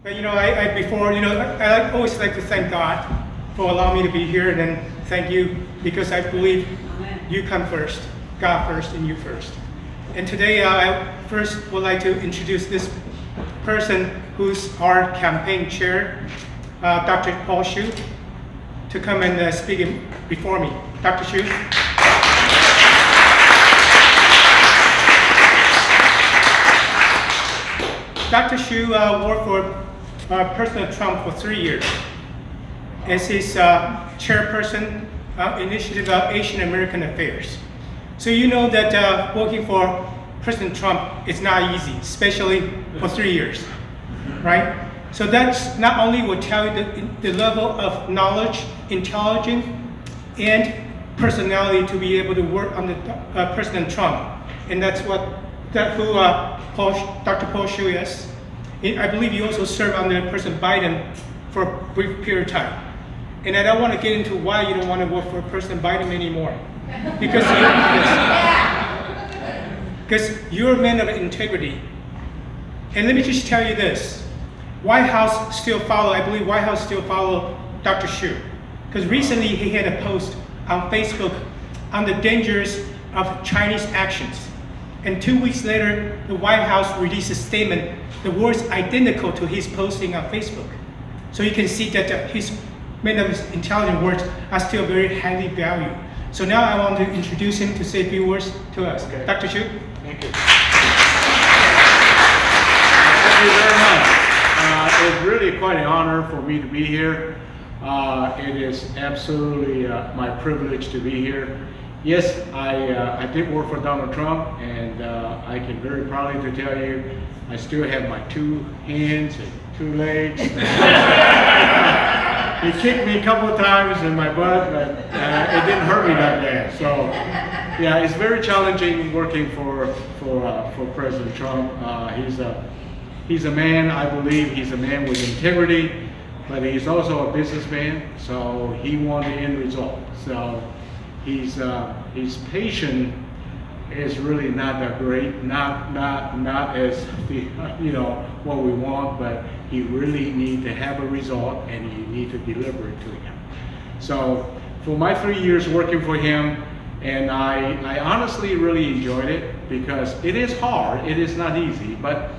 But I always like to thank God for allowing me to be here, and then thank you because I believe you come first, God first, and you first. And today, I first would like to introduce this person who's our campaign chair, Dr. Paul Hsu, to come and speak before me. Dr. Hsu. Dr. Hsu worked for President Trump for 3 years as his chairperson Initiative of Asian American Affairs. So you know that working for President Trump is not easy, especially for 3 years, right? So that's not only will tell you the level of knowledge, intelligence, and personality to be able to work under President Trump, and that's who Dr. Paul Hsu is. I believe he also served under President Biden for a brief period of time. And I don't want to get into why you don't want to work for President Biden anymore. Because you're a man of integrity. And let me just tell you this. I believe White House still follow Dr. Hsu. Because recently he had a post on Facebook on the dangers of Chinese actions. And 2 weeks later, the White House released a statement, the words identical to his posting on Facebook. So you can see that his many of his intelligent words are still very highly valued. So now I want to introduce him to say a few words to us. Okay. Dr. Hsu. Thank you. Thank you very much. It's really quite an honor for me to be here. It is absolutely my privilege to be here. Yes, I did work for Donald Trump, and I can very proudly to tell you, I still have my 2 hands and 2 legs. He kicked me a couple of times in my butt, but it didn't hurt me that bad. So, yeah, it's very challenging working for President Trump. He's a man, I believe he's a man with integrity, but he's also a businessman, so he wants the end result. So his patience is really not that great, not as what we want, but he really need to have a result, and you need to deliver it to him. So for my 3 years working for him, and I honestly really enjoyed it, because it is hard, it is not easy, but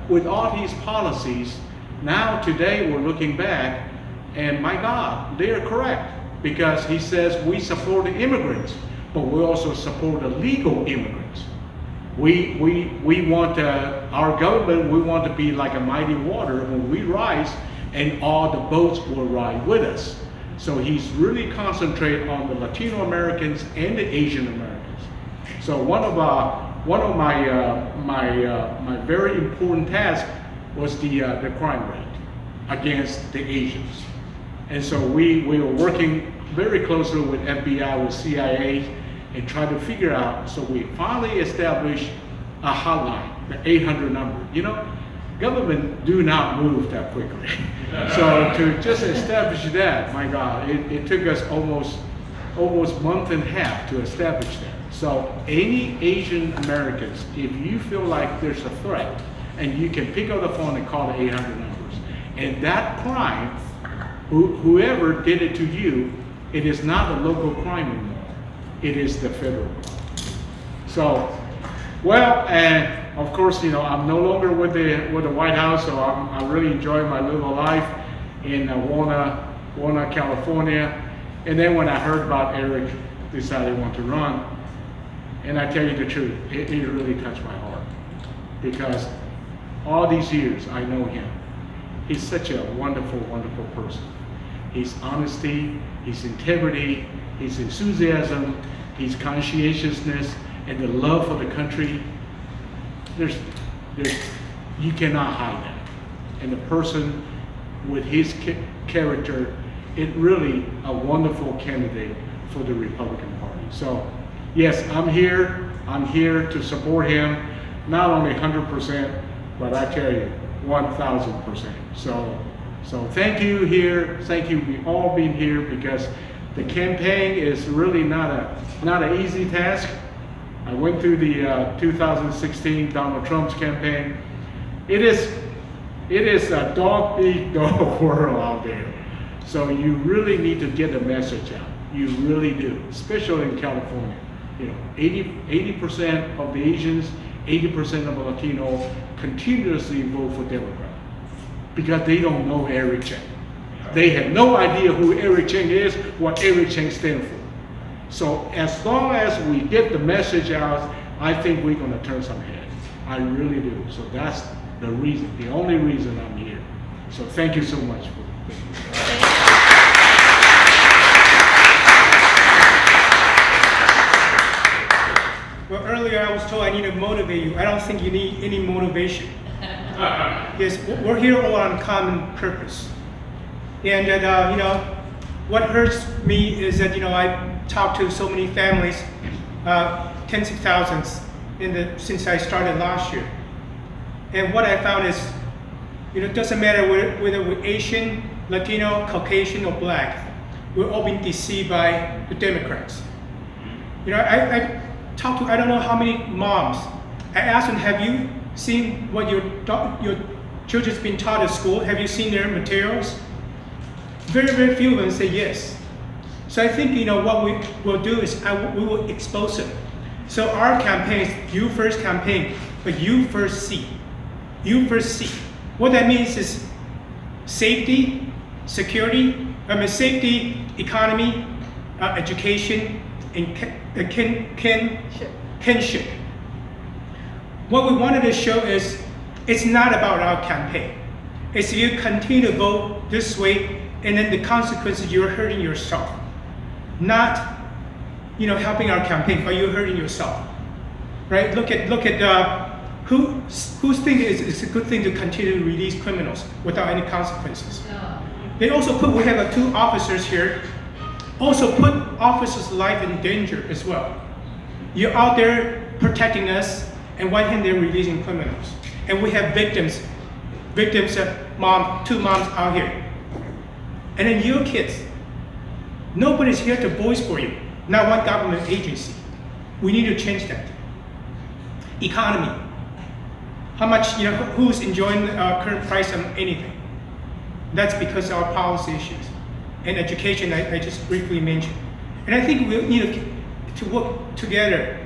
with all these policies, now today we're looking back, and my God, they are correct, because he says we support the immigrants, but we also support the legal immigrants. We want our government, we want to be like a mighty water when we rise, and all the boats will ride with us. So he's really concentrated on the Latino Americans and the Asian Americans. So one of my very important tasks was the crime rate against the Asians. And so we were working very closely with FBI, with CIA, and try to figure out, so we finally established a hotline, the 800 number. You know, government do not move that quickly. So to just establish that, my God, it took us almost a month and a half to establish that. So any Asian Americans, if you feel like there's a threat, and you can pick up the phone and call the 800 numbers, and that crime, whoever did it to you, it is not a local crime anymore. It is the federal crime. So, well, and of course, I'm no longer with the White House, so I'm really enjoying my little life in Walnut, California. And then when I heard about Eric decided he wanted to run, and I tell you the truth, it really touched my heart, because all these years I know him. He's such a wonderful, wonderful person. His honesty, his integrity, his enthusiasm, his conscientiousness, and the love for the country, you cannot hide that. And the person with his character, it really a wonderful candidate for the Republican Party. So, yes, I'm here to support him, not only 100%, but I tell you, 1,000%. So thank you here, thank you all being here, because the campaign is really not an easy task. I went through the 2016 Donald Trump's campaign. It is It is a dog-eat-dog world out there. So you really need to get the message out. You really do, especially in California. 80% of the Asians, 80% of the Latino continuously vote for Democrat because they don't know Eric Ching. They have no idea who Eric Ching is, what Eric Ching stands for. So as long as we get the message out, I think we're going to turn some heads. I really do. So that's the reason, the only reason I'm here. So thank you so much for Well, earlier I was told I need to motivate you. I don't think you need any motivation. Yes, we're here all on common purpose. And what hurts me is that I talked to so many families, tens of thousands, since I started last year. And what I found is, it doesn't matter whether we're Asian, Latino, Caucasian, or Black. We're all being deceived by the Democrats. I talked to I don't know how many moms. I asked them, have you seen what your children's been taught at school? Have you seen their materials? Very, very few of them say yes. So I think what we will do is we will expose them. So our campaign is you first campaign, but you first see. You first see. What that means is safety, security, safety, economy, education, and kinship. What we wanted to show is it's not about our campaign. It's you continue to vote this way, and then the consequences, you're hurting yourself. Not helping our campaign, but you're hurting yourself. Right? Look at who's thinking it's a good thing to continue to release criminals without any consequences. They also we have 2 officers here, also put officers' life in danger as well. You're out there protecting us, and one hand they're releasing criminals. And we have victims of 2 moms out here. And then your kids. Nobody's here to voice for you, not one government agency. We need to change that. Economy. How much, who's enjoying the current price of anything? That's because of our policy issues. And education, I just briefly mentioned. And I think we need to work together.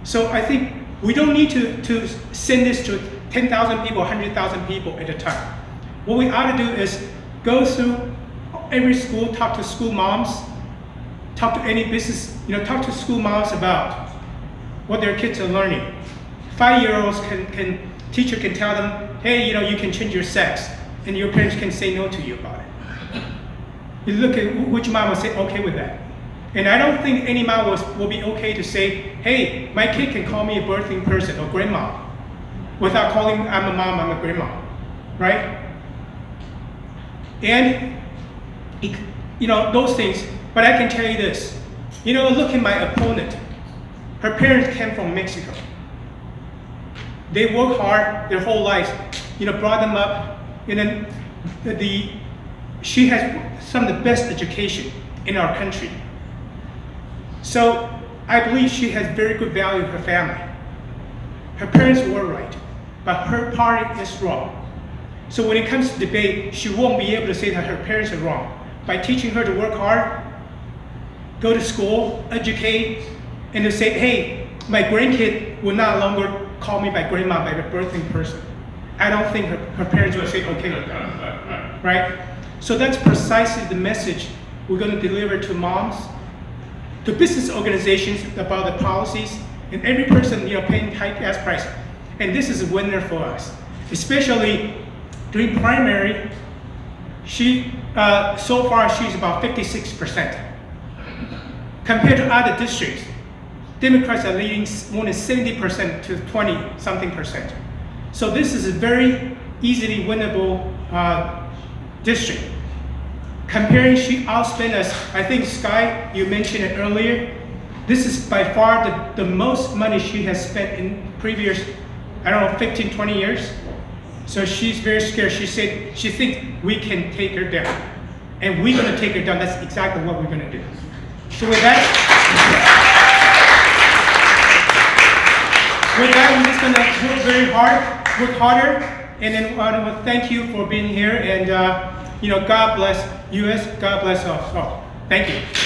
So I think we don't need to send this to 10,000 people, 100,000 people at a time. What we ought to do is go through every school, talk to school moms, talk to any business, talk to school moms about what their kids are learning. 5-year-olds teacher can tell them, hey, you can change your sex, and your parents can say no to you about it. You look at which mom will say okay with that. And I don't think any mom will be okay to say, hey, my kid can call me a birthing person or grandma without calling I'm a mom, I'm a grandma, right? And those things, but I can tell you this, look at my opponent. Her parents came from Mexico. They work hard their whole life, brought them up, and then she has some of the best education in our country. So I believe she has very good value in her family. Her parents were right, but her party is wrong. So when it comes to debate, she won't be able to say that her parents are wrong. By teaching her to work hard, go to school, educate, and to say, hey, my grandkid will not longer call me by grandma, by the birthing person. I don't think her parents will say okay with that, right? So that's precisely the message we're going to deliver to moms, to business organizations about the policies, and every person paying high gas price. And this is a winner for us, especially during primary. So far she's about 56%. Compared to other districts, Democrats are leading more than 70% to 20-something%. So this is a very easily winnable district. Comparing, she outspent us. I think Sky, you mentioned it earlier. This is by far the most money she has spent in previous, 15, 20 years. So she's very scared. She said she thinks we can take her down. And we're going to take her down. That's exactly what we're going to do. So with that, we're just going to work very hard, work harder, And then I want to thank you for being here, and God bless U.S., God bless us all. Thank you.